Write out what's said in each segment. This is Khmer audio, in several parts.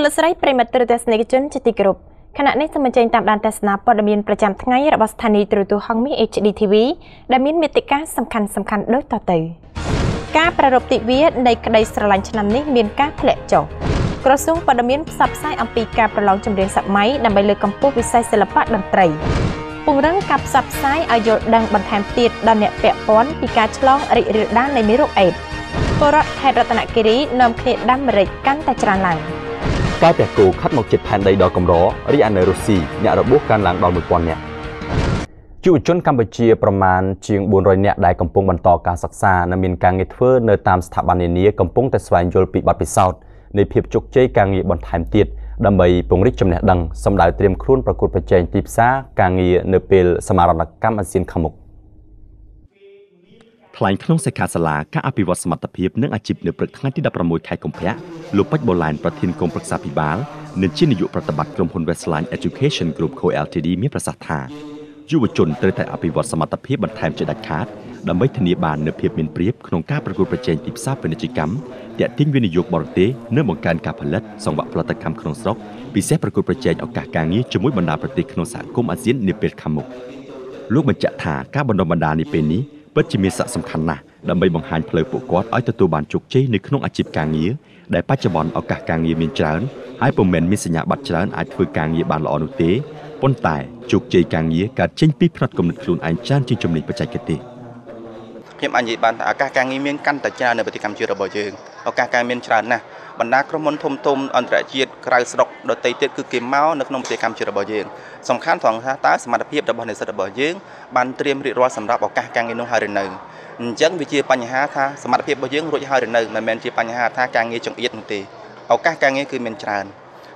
លស្រីប្រិមត្តទស្សនិកជនជាទីគោរពខណៈនេះសូមអញ្ជើញតាមដានទស្សនាព័ត៌មានប្រចាំថ្ងៃរបស់ស្ថានីយ៍ទូរទស្សន៍ហងមាស HD TV ដែលមានមេតិការសំខាន់ដូចតទៅការប្រារព្ធទិវានៃក្តីស្រឡាញ់ឆ្នាំនេះមានការធ្លាក់ចុះក្រសួងព័ត៌មានផ្សព្វផ្សាយអំពីការប្រឡងចម្រៀងសម័យដើម្បីលើកកម្ពស់វិស័យសិល្បៈតន្ត្រីពង្រឹងការផ្សព្វផ្សាយឲ្យយល់ដឹងបន្ថែមទៀតដល់អ្នកពាក់ព័ន្ធពីការឆ្លងរីករាលដាលនៃមេរោគអេដស៍ពលរដ្ឋខេត្តរតនគិរីនាំគ្នាដាំម្រេចកាន់តែច្រើនឡើងការពាក់គោខាត់មកជិតផែនដីដ៏កម្ររីឯនៅរុស្ស៊ីអ្នករបួសកើនឡើងដល់ 1000 នាក់យុវជនកម្ពុជាប្រមាណជាង 400 នាក់ដែលកំពុងបន្តការសិក្សានិងមានការងារធ្វើនៅតាមស្ថាប័ននានាកំពុងតែស្វែងយល់ពីបទពិសោធន៍នៃភាពជោគជ័យការងារបន្ថែមទៀតដើម្បីពង្រីកចំណេះដឹងសម្ដៅត្រៀមខ្លួនប្រកួតប្រជែងទីផ្សារការងារនៅពេលសមារណកម្មអាស៊ានខាងមុខថ្លែងក្នុងសិក្ខាសាលាការអភិវឌ្ឍសមត្ថភាពនិងអាជីពនៅព្រឹកថ្ងៃទី 16 ខែកុម្ភៈលោកពេជ្របូឡែនប្រធានគណៈប្រឹក្សាភិបាលនិងជានាយកប្រតិបត្តិក្រុមហ៊ុន Westline Education Group Co Ltd មានប្រសាសន៍ថាយុវជនត្រូវតែអភិវឌ្ឍសមត្ថភាពបន្ថែមជាដាច់ខាតដើម្បីធានាបាននូវភាពមានប្រៀបក្នុងការប្រកួតប្រជែងទីផ្សារពាណិជ្ជកម្មទាក់ទាញវិនិយោគបរទេសនិងបង្កើនការផលិតសង្វាក់ផលិតកម្មក្នុងស្រុកពិសេសប្រកួតប្រជែងឱកាសការងារជាមួយបណ្ដាប្រទេសក្នុងសហគមន៍អាស៊ាននាពេលខាងមុខលោកបញ្ជាក់ថាការបណ្ដុះបណ្ដាលនាពេលនេះពិតជាមានសារៈសំខាន់ណាស់ដើម្បីបង្ហាញផ្លូវពួកគាត់ឲ្យទទួលបានជោគជ័យនៅក្នុងអាជីពការងារដែលបច្ចុប្បន្នឱកាសការងារមានច្រើនហើយពុំមែនមានសញ្ញាបត្រច្រើនអាចធ្វើការងារបានល្អនោះទេប៉ុន្តែជោគជ័យការងារកើតចេញពីផ្នត់គំនិតខ្លួនឯងច្រើនជាងជំនាញបច្ចេកទេសខ្ញុំអាចនិយាយបានថាឱកាសការងារមានកាន់តែច្រើននៅប្រទេសកម្ពុជារបស់យើងឱកាសការងារមានច្រើនណាស់បណ្ដាក្រុមហ៊ុនធំៗអន្តរជាតិក្រៅស្រុកដទៃទៀតគឺគេមកនៅក្នុងប្រទេសកម្ពុជារបស់យើងសំខាន់ត្រង់ថាតើសមត្ថភាពរបស់និស្សិតរបស់យើងបានត្រៀមរៀបរាល់សម្រាប់ឱកាសការងារនោះហើយឬនៅអញ្ចឹងវាជាបញ្ហាថាសមត្ថភាពរបស់យើងរួចហើយឬនៅមិនមែនជាបញ្ហាថាការងារចង្អៀតនោះទេឱកាសការងារគឺមានច្រើន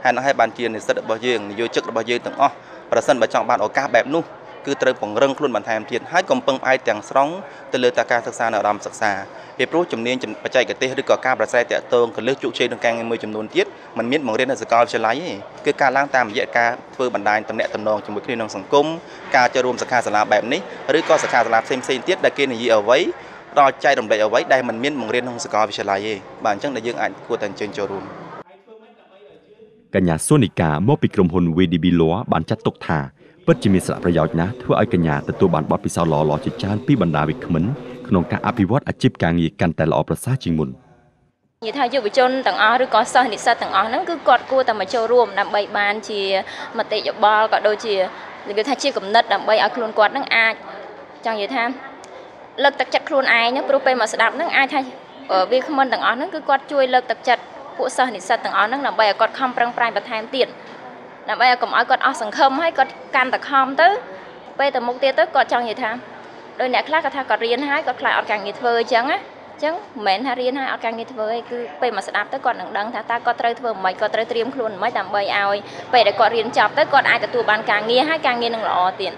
ហើយនោះហើយបានជានិស្សិតរបស់យើងនិយោជិករបស់យើងទាំងអស់ប្រសិនបើចង់បានឱកាសបែបនោះគឺត្រូវពង្រឹងខ្លួនបន្ថែមទៀតហើយកុំពឹងផ្អែកទាំងស្រុងទៅលើការសិក្សានៅអារម្មណ៍សិក្សាពីព្រោះជំនាញបច្ចេកទេសឬក៏ការប្រស្រ័យតាក់ទងកលឹះជោគជ័យក្នុងការងារមួយចំនួនទៀតมันមានបង្រៀននៅសាកលវិទ្យាល័យទេគឺការឡើងតាមរយៈការធ្វើបណ្ដាញទំនាក់ទំនងជាមួយគ្នាក្នុងសង្គមការចូលរួមសិក្ខាសាលាបែបនេះឬក៏សិក្ខាសាលាផ្សេងទៀតដែលគេនិយាយអ្វីដល់ចែករំលែកអ្វីដែលมันមានបង្រៀនក្នុងសាកលវិទ្យាល័យទេបាទអញ្ចឹងដែលយើងអាចគួរតែអញ្ជើញចូលរួមកញ្ញាសូនីកាមកពីក្រុមហ៊ុន VDB Law បានចាត់ទុកថាពិតជាមានសារៈប្រយោជន៍ណាស់ធ្វើឲ្យកញ្ញាទទួលបានបទពិសោធន៍ល្អៗជាច្រើនពីបណ្ដាវិក្កាមិនក្នុងការអភិវឌ្ឍអាជីពការងារកាន់តែល្អប្រសើរជាងមុននិយាយថាយុវជនទាំងអស់ឬក៏សិស្សនិស្សិតទាំងអស់ហ្នឹងគឺគាត់គួរតែមកចូលរួមដើម្បីបានជាមតិយោបល់ក៏ដូចជានិយាយថាជាគំនិតដើម្បីឲ្យខ្លួនគាត់ហ្នឹងអាចចង់និយាយថាលើកទឹកចិត្តខ្លួនឯងព្រោះពេលមកស្ដាប់ហ្នឹងអាចថាវាគ្មិនទាំងអស់ហ្នឹងគឺគាត់ជួយលើកទឹកចិត្តពួកសិស្សនិស្សិតទាំងអស់ហ្នឹងដើម្បីឲ្យគាត់ខំប្រឹងប្រែងបន្ថែមទៀតដើម្បីឲ្យកុំឲ្យគាត់អស់សង្ឃឹមហើយគាត់កាន់តែខំទៅពេលទៅមុខទៀតទៅគាត់ចង់និយាយថាដោយអ្នកខ្លះគាត់ថាគាត់រៀនហើយគាត់ខ្លាចអត់ការងារធ្វើអញ្ចឹងណាអញ្ចឹងមិនមែនថារៀនហើយអត់ការងារធ្វើទេគឺពេលមកស្ដាប់ទៅគាត់នឹងដឹងថាតើគាត់ត្រូវធ្វើមិនគាត់ត្រូវត្រៀមខ្លួនមិនដើម្បីឲ្យពេលដែលគាត់រៀនចប់ទៅគាត់អាចទទួលបានការងារហើយការងារនឹងល្អទៀត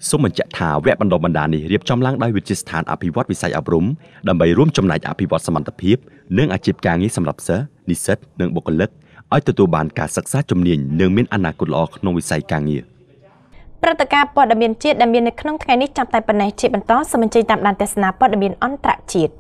សូមបញ្ជាក់ថាវគ្គបណ្ដុះបណ្ដាលនេះរៀបចំឡើងដោយវិទ្យាស្ថានអភិវឌ្ឍវិស័យអប់រំដើម្បីរួមចំណែកអភិវឌ្ឍសមត្ថភាពនិងអាជីពការងារសម្រាប់សិស្សនិស្សិតនិងបុគ្គលិកឲ្យទទួលបានការសិក្សាជំនាញនិងមានអនាគតល្អក្នុងវិស័យការងារព្រឹត្តិការណ៍ព័ត៌មានជាតិដែលមាននៅក្នុងថ្ងៃនេះចាប់តែប៉ុណ្ណេះជាបន្តសូមអញ្ជើញតាមដានទស្សនាព័ត៌មានអន្តរជាតិ